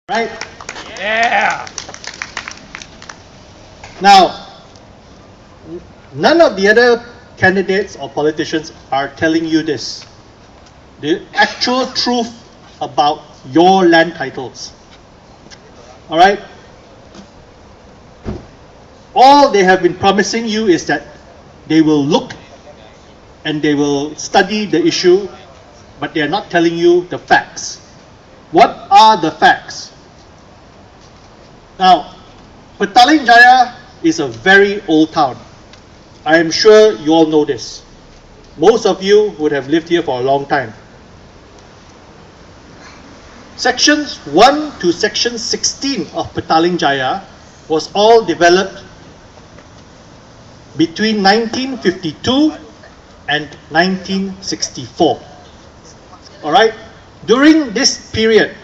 Right? Yeah. Now, none of the other candidates or politicians are telling you this. The actual truth about your land titles. Alright? All they have been promising you is that they will look and they will study the issue, but they are not telling you the facts. What are the facts? Now, Petaling Jaya is a very old town. I am sure you all know this. Most of you would have lived here for a long time. Sections 1 to section 16 of Petaling Jaya was all developed between 1952 and 1964. Alright? During this period,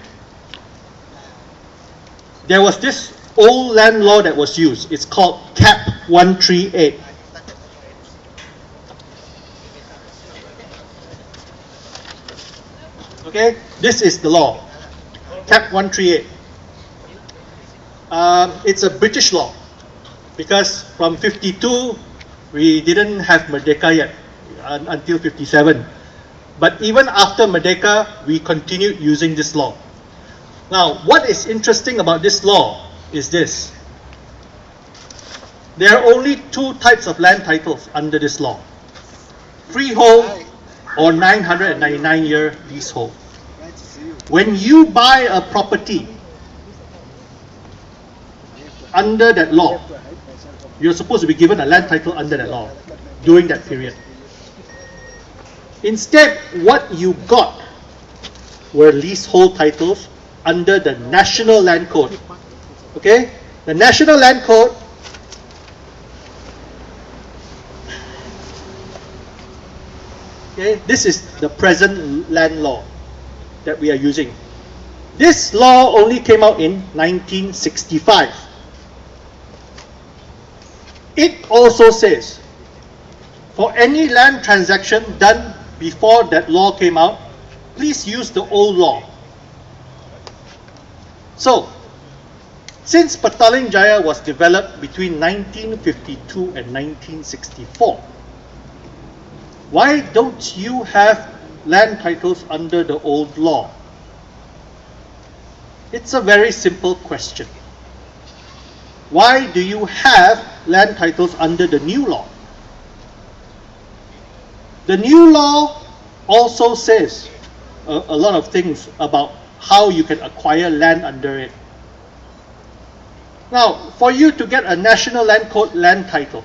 there was this old land law that was used. It's called Cap 138. Okay, this is the law. Cap 138. It's a British law because from 52 we didn't have Merdeka yet until 57. But even after Merdeka, we continued using this law. Now, what is interesting about this law is this. There are only two types of land titles under this law. Freehold or 999-year leasehold. When you buy a property under that law, you're supposed to be given a land title under that law during that period. Instead, what you got were leasehold titles under the National Land Code. Okay? The National Land Code okay, this is the present land law that we are using. This law only came out in 1965. It also says, for any land transaction done before that law came out, please use the old law. So, since Petaling Jaya was developed between 1952 and 1964, why don't you have land titles under the old law? It's a very simple question. Why do you have land titles under the new law? The new law also says a lot of things about how you can acquire land under it. Now, for you to get a National Land Code land title,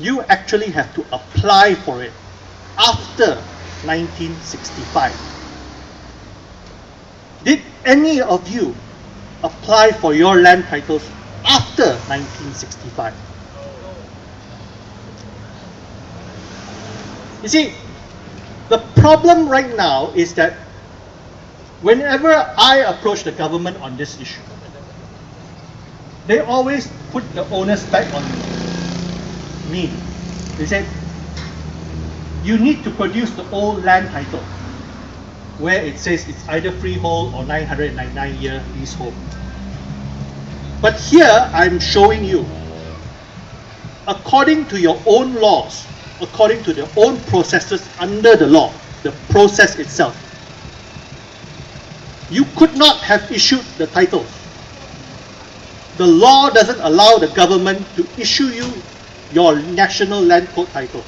you actually have to apply for it after 1965. Did any of you apply for your land titles after 1965? You see, the problem right now is that whenever I approach the government on this issue, they always put the onus back on me. They said, you need to produce the old land title where it says it's either freehold or 999-year leasehold. But here I'm showing you, according to your own laws, according to their own processes under the law, the process itself, you could not have issued the title. The law doesn't allow the government to issue you your National Land Code title.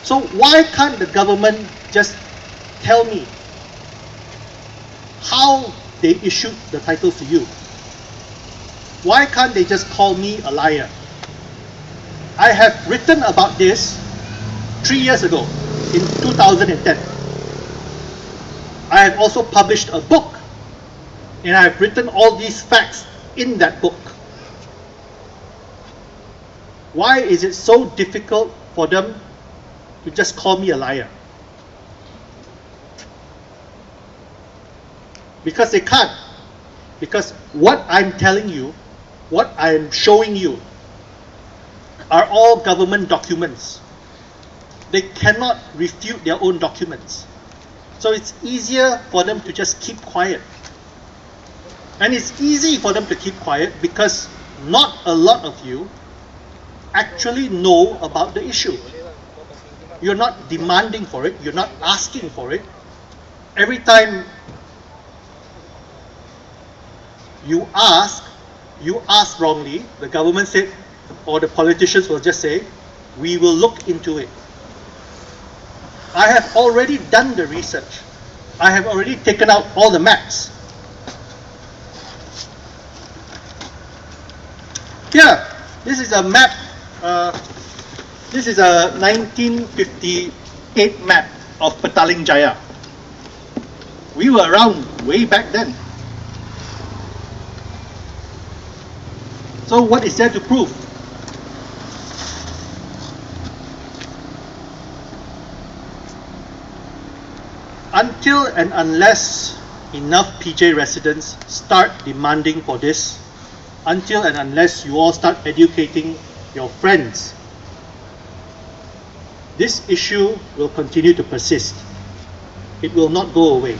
So why can't the government just tell me how they issued the titles to you? Why can't they just call me a liar? I have written about this 3 years ago, in 2010. I have also published a book, and I have written all these facts in that book. Why is it so difficult for them to just call me a liar? Because they can't. Because what I'm telling you, what I'm showing you, are all government documents. They cannot refute their own documents. So it's easier for them to just keep quiet. And it's easy for them to keep quiet because not a lot of you actually know about the issue. You're not demanding for it, you're not asking for it. Every time you ask wrongly, the government said, or the politicians will just say, we will look into it. I have already done the research. I have already taken out all the maps. Here, this is a map. This is a 1958 map of Petaling Jaya. We were around way back then. So what is there to prove? Until and unless enough PJ residents start demanding for this, until and unless you all start educating your friends, this issue will continue to persist. It will not go away.